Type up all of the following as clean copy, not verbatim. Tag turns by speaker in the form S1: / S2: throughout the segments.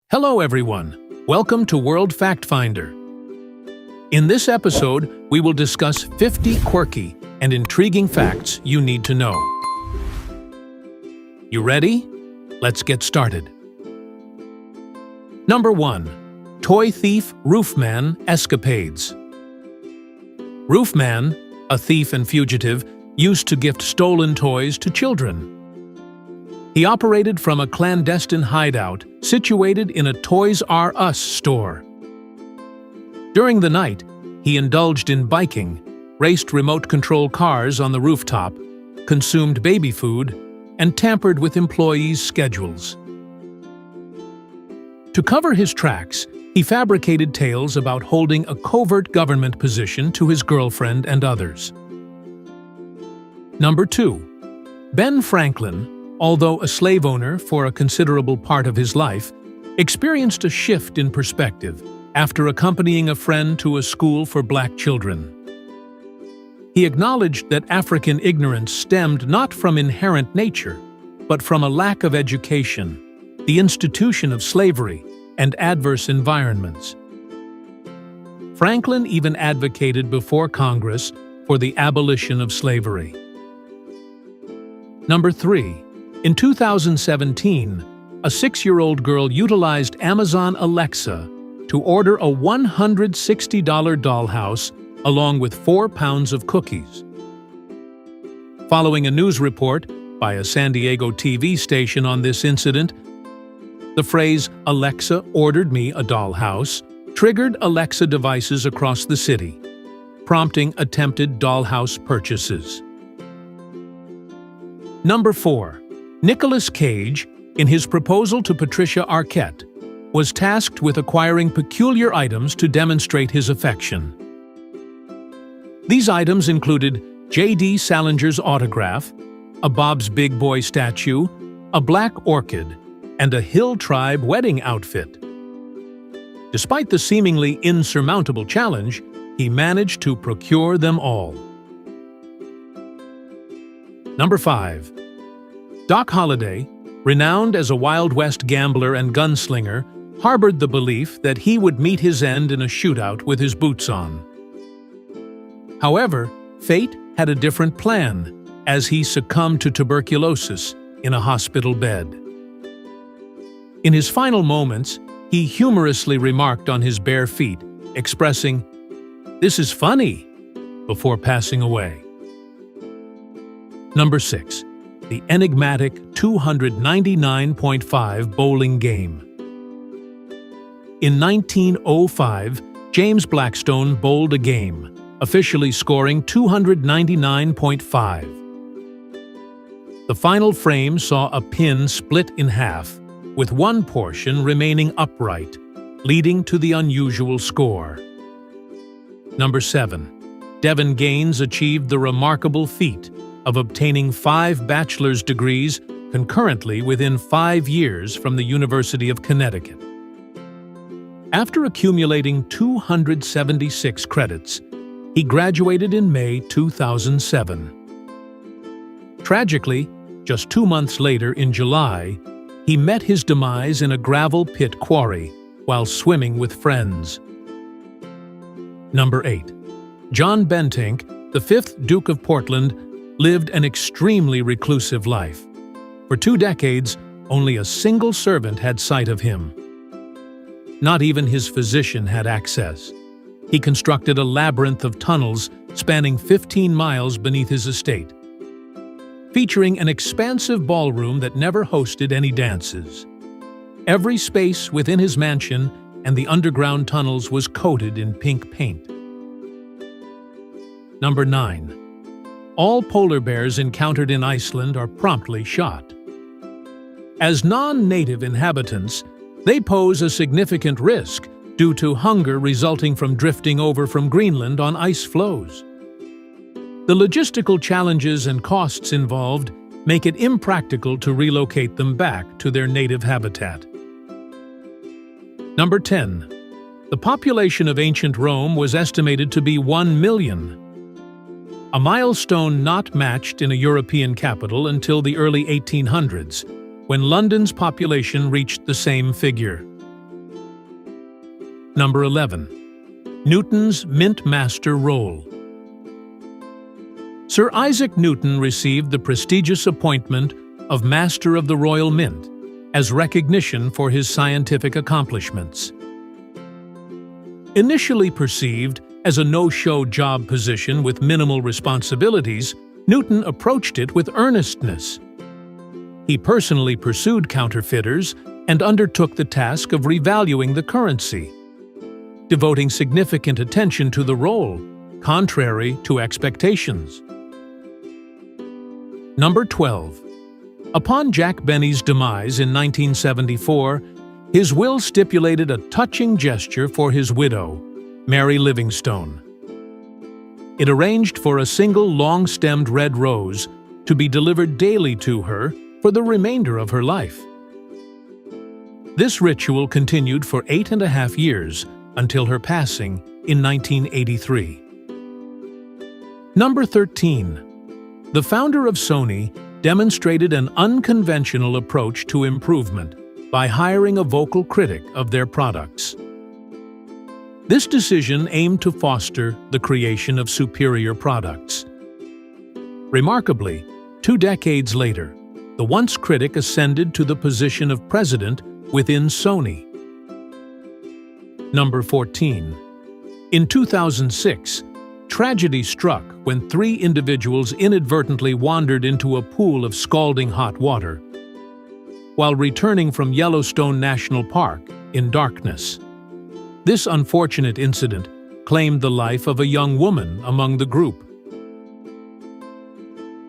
S1: Hello everyone, welcome to World Fact Finder. In this episode, we will discuss 50 quirky and intriguing facts you need to know. You ready? Let's get started. Number 1. Toy thief Roofman escapades. Roofman, a thief and fugitive, used to gift stolen toys to children. He operated from a clandestine hideout situated in a Toys R Us store. During the night, he indulged in biking, raced remote-control cars on the rooftop, consumed baby food, and tampered with employees' schedules. To cover his tracks, he fabricated tales about holding a covert government position to his girlfriend and others. Number 2. Ben Franklin, although a slave owner for a considerable part of his life, experienced a shift in perspective after accompanying a friend to a school for black children. He acknowledged that African ignorance stemmed not from inherent nature, but from a lack of education, the institution of slavery, and adverse environments. Franklin even advocated before Congress for the abolition of slavery. Number 3. In 2017, a 6-year-old girl utilized Amazon Alexa to order a $160 dollhouse along with 4 pounds of cookies. Following a news report by a San Diego TV station on this incident, the phrase "Alexa ordered me a dollhouse" triggered Alexa devices across the city, prompting attempted dollhouse purchases. Number 4. Nicolas Cage, in his proposal to Patricia Arquette, was tasked with acquiring peculiar items to demonstrate his affection. These items included J.D. Salinger's autograph, a Bob's Big Boy statue, a black orchid, and a Hill Tribe wedding outfit. Despite the seemingly insurmountable challenge, he managed to procure them all. Number 5. Doc Holliday, renowned as a Wild West gambler and gunslinger, harbored the belief that he would meet his end in a shootout with his boots on. However, fate had a different plan as he succumbed to tuberculosis in a hospital bed. In his final moments, he humorously remarked on his bare feet, expressing, "This is funny," before passing away. Number 6. The enigmatic 299.5 bowling game. In 1905, James Blackstone bowled a game, officially scoring 299.5. The final frame saw a pin split in half, with one portion remaining upright, leading to the unusual score. Number 7. Devin Gaines achieved the remarkable feat of obtaining 5 bachelor's degrees concurrently within 5 years from the University of Connecticut. After accumulating 276 credits, he graduated in May 2007. Tragically, just 2 months later in July, he met his demise in a gravel pit quarry while swimming with friends. Number 8. John Bentinck, the 5th Duke of Portland, lived an extremely reclusive life. For 2 decades, only a single servant had sight of him. Not even his physician had access. He constructed a labyrinth of tunnels spanning 15 miles beneath his estate, featuring an expansive ballroom that never hosted any dances. Every space within his mansion and the underground tunnels was coated in pink paint. Number 9. All polar bears encountered in Iceland are promptly shot. As non-native inhabitants, they pose a significant risk due to hunger resulting from drifting over from Greenland on ice floes. The logistical challenges and costs involved make it impractical to relocate them back to their native habitat. Number 10. The population of ancient Rome was estimated to be 1 million. A milestone not matched in a European capital until the early 1800s, when London's population reached the same figure. Number 11. Newton's Mint Master Roll. Sir Isaac Newton received the prestigious appointment of Master of the Royal Mint as recognition for his scientific accomplishments. Initially perceived as a no-show job position with minimal responsibilities, Newton approached it with earnestness. He personally pursued counterfeiters and undertook the task of revaluing the currency, devoting significant attention to the roll, contrary to expectations. Number 12. Upon Jack Benny's demise in 1974, his will stipulated a touching gesture for his widow, Mary Livingstone. It arranged for a single long-stemmed red rose to be delivered daily to her for the remainder of her life. This ritual continued for 8.5 years until her passing in 1983. Number 13. The founder of Sony demonstrated an unconventional approach to improvement by hiring a vocal critic of their products. This decision aimed to foster the creation of superior products. Remarkably, 2 decades later, the once critic ascended to the position of president within Sony. Number 14. In 2006, tragedy struck when 3 individuals inadvertently wandered into a pool of scalding hot water while returning from Yellowstone National Park in darkness. This unfortunate incident claimed the life of a young woman among the group.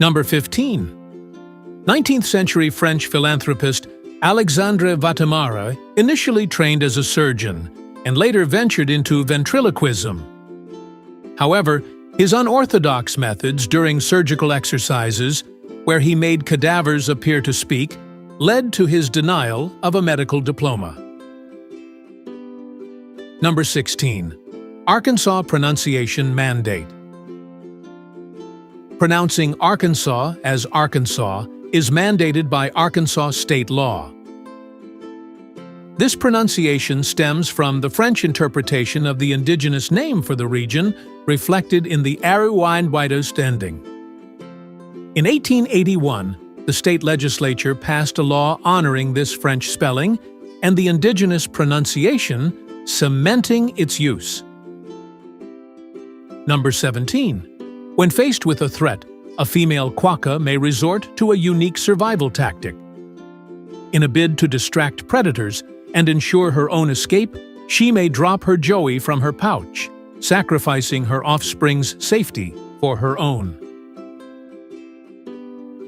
S1: Number 15. 19th-century French philanthropist Alexandre Vatamara initially trained as a surgeon and later ventured into ventriloquism. However, his unorthodox methods during surgical exercises, where he made cadavers appear to speak, led to his denial of a medical diploma. Number 16. Arkansas Pronunciation Mandate. Pronouncing Arkansas as Arkansas is mandated by Arkansas state law. This pronunciation stems from the French interpretation of the indigenous name for the region, reflected in the Aruwine-Whiteost ending. In 1881, the state legislature passed a law honoring this French spelling and the indigenous pronunciation, cementing its use. Number 17. When faced with a threat, a female quokka may resort to a unique survival tactic. In a bid to distract predators and ensure her own escape, she may drop her joey from her pouch, sacrificing her offspring's safety for her own.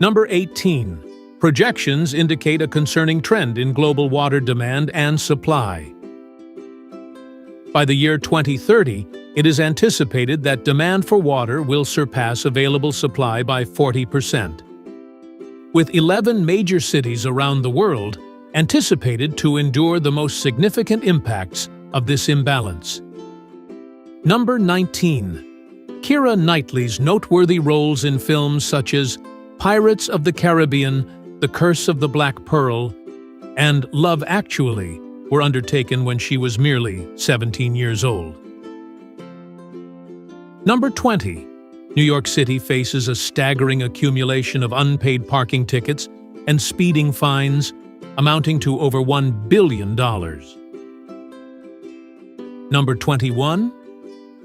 S1: Number 18. Projections indicate a concerning trend in global water demand and supply. By the year 2030, it is anticipated that demand for water will surpass available supply by 40%. With 11 major cities around the world anticipated to endure the most significant impacts of this imbalance. Number 19. Keira Knightley's noteworthy roles in films such as Pirates of the Caribbean, The Curse of the Black Pearl, and Love Actually were undertaken when she was merely 17 years old. Number 20. New York City faces a staggering accumulation of unpaid parking tickets and speeding fines amounting to over $1 billion. Number 21.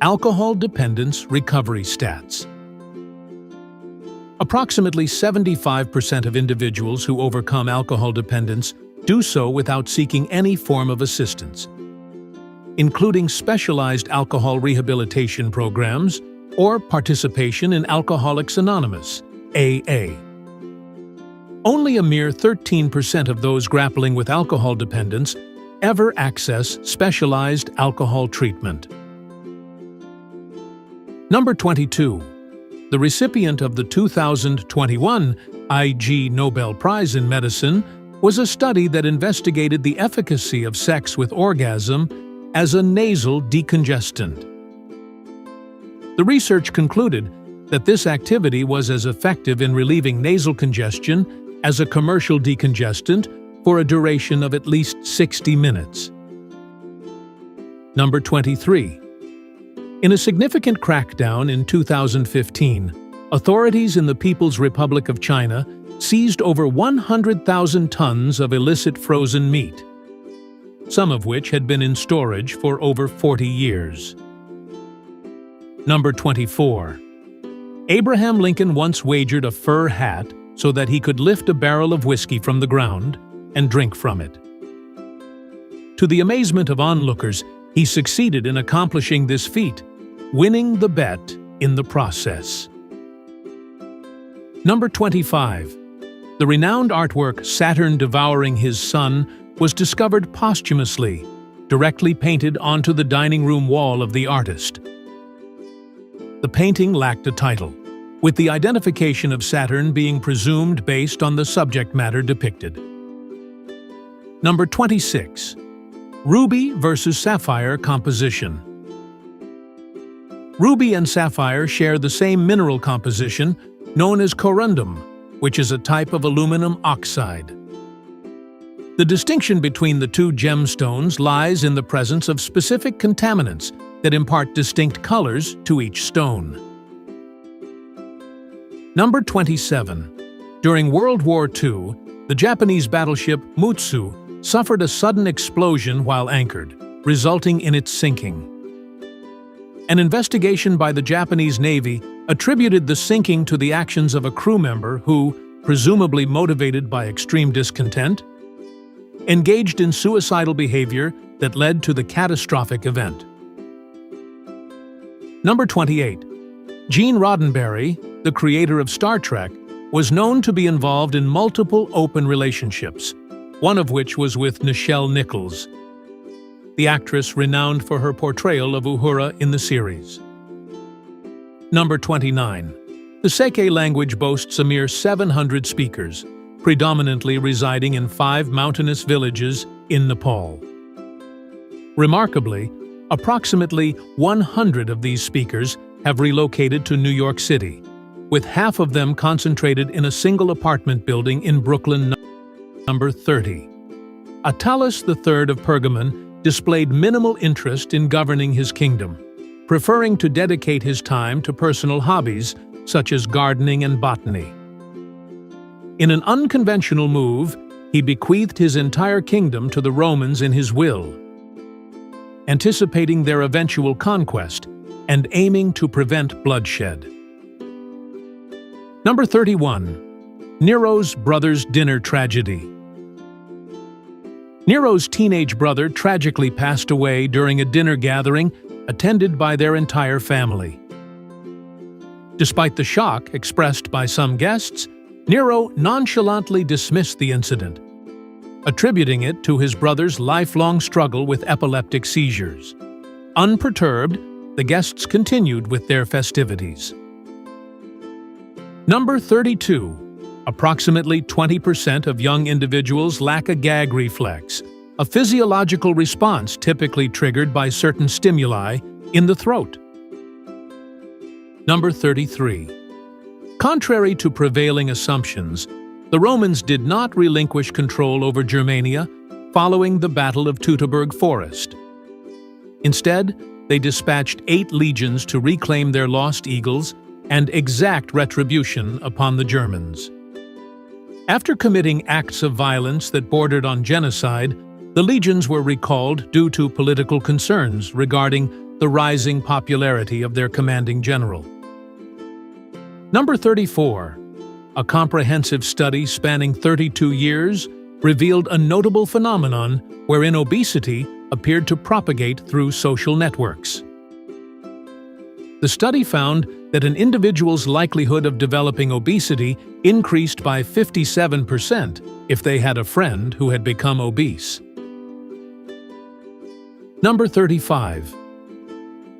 S1: Alcohol dependence recovery stats. Approximately 75% of individuals who overcome alcohol dependence do so without seeking any form of assistance, including specialized alcohol rehabilitation programs or participation in Alcoholics Anonymous, AA. Only a mere 13% of those grappling with alcohol dependence ever access specialized alcohol treatment. Number 22. The recipient of the 2021 Ig Nobel Prize in Medicine was a study that investigated the efficacy of sex with orgasm as a nasal decongestant. The research concluded that this activity was as effective in relieving nasal congestion as a commercial decongestant for a duration of at least 60 minutes. Number 23. In a significant crackdown in 2015, authorities in the People's Republic of China seized over 100,000 tons of illicit frozen meat, some of which had been in storage for over 40 years. Number 24. Abraham Lincoln once wagered a fur hat so that he could lift a barrel of whiskey from the ground and drink from it. To the amazement of onlookers, he succeeded in accomplishing this feat, winning the bet in the process. Number 25. The renowned artwork Saturn Devouring His Son was discovered posthumously, directly painted onto the dining room wall of the artist. The painting lacked a title, with the identification of Saturn being presumed based on the subject matter depicted. Number 26. Ruby versus sapphire composition. Ruby and sapphire share the same mineral composition known as corundum, which is a type of aluminum oxide. The distinction between the two gemstones lies in the presence of specific contaminants that impart distinct colors to each stone. Number 27. During World War II, the Japanese battleship Mutsu suffered a sudden explosion while anchored, resulting in its sinking. An investigation by the Japanese Navy attributed the sinking to the actions of a crew member who, presumably motivated by extreme discontent, engaged in suicidal behavior that led to the catastrophic event. Number 28. Gene Roddenberry, the creator of Star Trek, was known to be involved in multiple open relationships, one of which was with Nichelle Nichols, the actress renowned for her portrayal of Uhura in the series. Number 29. The Seke language boasts a mere 700 speakers, predominantly residing in 5 mountainous villages in Nepal. Remarkably, approximately 100 of these speakers have relocated to New York City, with half of them concentrated in a single apartment building in Brooklyn. Number 30. Attalus III of Pergamon displayed minimal interest in governing his kingdom, preferring to dedicate his time to personal hobbies such as gardening and botany. In an unconventional move, he bequeathed his entire kingdom to the Romans in his will, anticipating their eventual conquest and aiming to prevent bloodshed. Number 31. Nero's brother's dinner tragedy. Nero's teenage brother tragically passed away during a dinner gathering attended by their entire family. Despite the shock expressed by some guests, Nero nonchalantly dismissed the incident, attributing it to his brother's lifelong struggle with epileptic seizures. Unperturbed, the guests continued with their festivities. Number 32. Approximately 20% of young individuals lack a gag reflex, a physiological response typically triggered by certain stimuli in the throat. Number 33. Contrary to prevailing assumptions, the Romans did not relinquish control over Germania following the Battle of Teutoburg Forest. Instead, they dispatched 8 legions to reclaim their lost eagles and exact retribution upon the Germans. After committing acts of violence that bordered on genocide, the legions were recalled due to political concerns regarding the rising popularity of their commanding general. Number 34. A comprehensive study spanning 32 years revealed a notable phenomenon wherein obesity appeared to propagate through social networks. The study found that an individual's likelihood of developing obesity increased by 57% if they had a friend who had become obese. Number 35.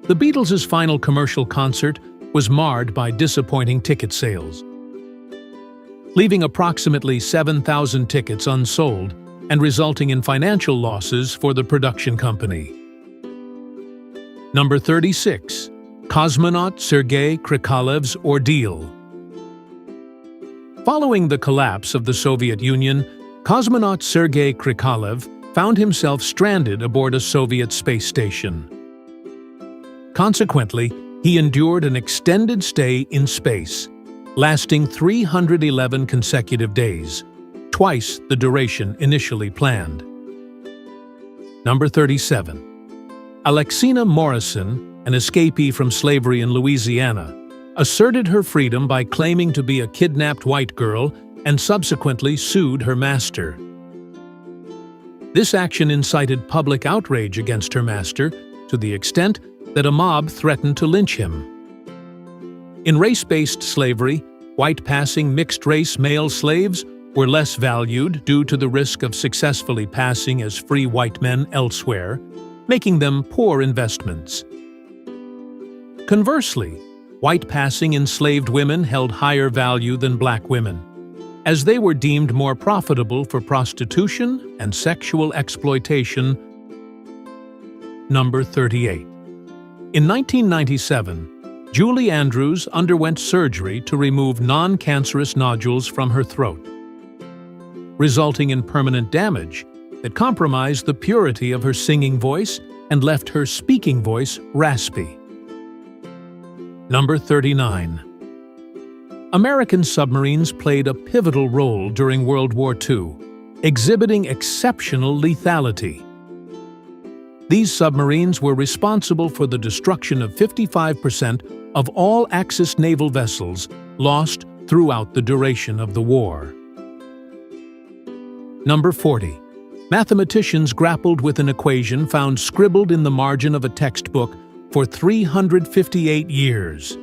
S1: The Beatles' final commercial concert was marred by disappointing ticket sales, leaving approximately 7,000 tickets unsold and resulting in financial losses for the production company. Number 36. Cosmonaut Sergei Krikalev's ordeal. Following the collapse of the Soviet Union, cosmonaut Sergei Krikalev found himself stranded aboard a Soviet space station. Consequently, he endured an extended stay in space, lasting 311 consecutive days, twice the duration initially planned. Number 37. Alexina Morrison, an escapee from slavery in Louisiana, asserted her freedom by claiming to be a kidnapped white girl and subsequently sued her master. This action incited public outrage against her master to the extent that a mob threatened to lynch him. In race-based slavery, white-passing mixed-race male slaves were less valued due to the risk of successfully passing as free white men elsewhere, making them poor investments. Conversely, white-passing enslaved women held higher value than black women, as they were deemed more profitable for prostitution and sexual exploitation. Number 38. In 1997, Julie Andrews underwent surgery to remove non-cancerous nodules from her throat, resulting in permanent damage that compromised the purity of her singing voice and left her speaking voice raspy. Number 39. American submarines played a pivotal role during World War II, exhibiting exceptional lethality. These submarines were responsible for the destruction of 55% of all Axis naval vessels lost throughout the duration of the war. Number 40. Mathematicians grappled with an equation found scribbled in the margin of a textbook for 358 years.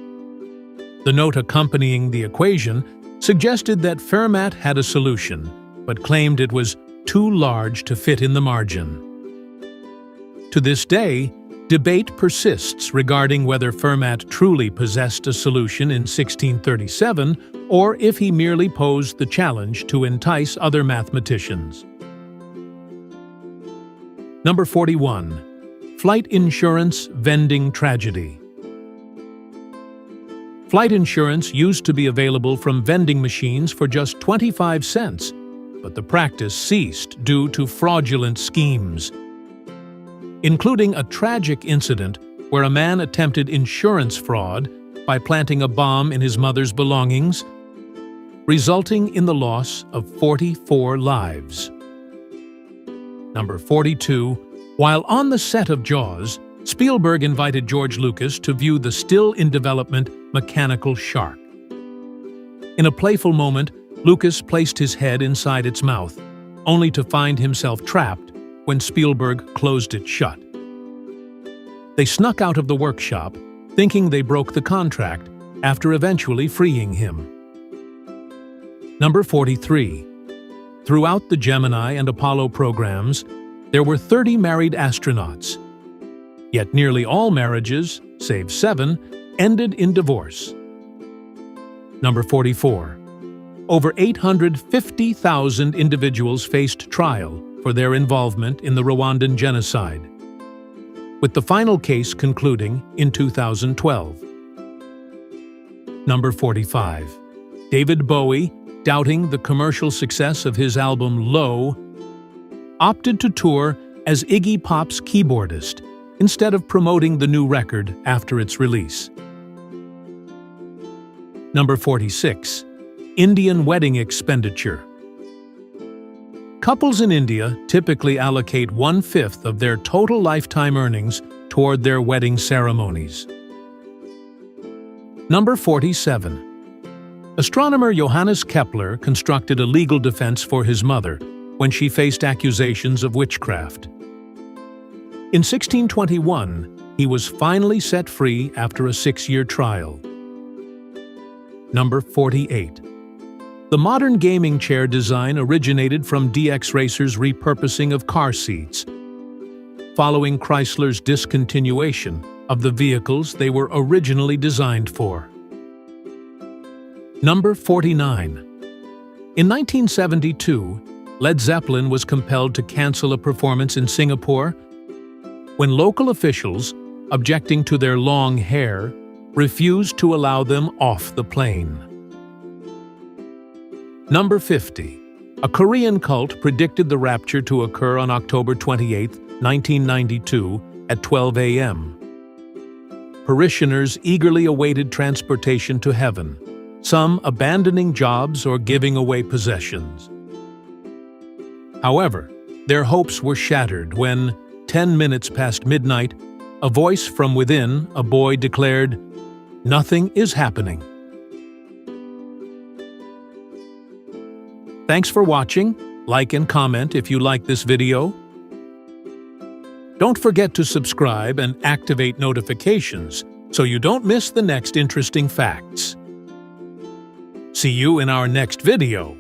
S1: The note accompanying the equation suggested that Fermat had a solution, but claimed it was too large to fit in the margin. To this day, debate persists regarding whether Fermat truly possessed a solution in 1637 or if he merely posed the challenge to entice other mathematicians. Number 41. Flight insurance vending tragedy. Flight insurance used to be available from vending machines for just 25 cents, but the practice ceased due to fraudulent schemes, including a tragic incident where a man attempted insurance fraud by planting a bomb in his mother's belongings, resulting in the loss of 44 lives. Number 42. While on the set of Jaws, Spielberg invited George Lucas to view the still-in-development mechanical shark. In a playful moment, Lucas placed his head inside its mouth, only to find himself trapped when Spielberg closed it shut. They snuck out of the workshop, thinking they broke the contract, after eventually freeing him. Number 43. Throughout the Gemini and Apollo programs, there were 30 married astronauts. Yet nearly all marriages, save 7, ended in divorce. Number 44. Over 850,000 individuals faced trial for their involvement in the Rwandan genocide, with the final case concluding in 2012. Number 45. David Bowie, doubting the commercial success of his album Low, opted to tour as Iggy Pop's keyboardist instead of promoting the new record after its release. Number 46. Indian wedding expenditure. Couples in India typically allocate 1/5 of their total lifetime earnings toward their wedding ceremonies. Number 47. Astronomer Johannes Kepler constructed a legal defense for his mother when she faced accusations of witchcraft. In 1621, he was finally set free after a 6-year trial. Number 48. The modern gaming chair design originated from DX Racer's repurposing of car seats, following Chrysler's discontinuation of the vehicles they were originally designed for. Number 49. In 1972, Led Zeppelin was compelled to cancel a performance in Singapore when local officials, objecting to their long hair, refused to allow them off the plane. Number 50. A Korean cult predicted the rapture to occur on October 28, 1992, at 12 a.m. Parishioners eagerly awaited transportation to heaven, some abandoning jobs or giving away possessions. However, their hopes were shattered when, 10 minutes past midnight, a voice from within a boy declared, "Nothing is happening." Thanks for watching. Like and comment if you like this video. Don't forget to subscribe and activate notifications so you don't miss the next interesting facts. See you in our next video.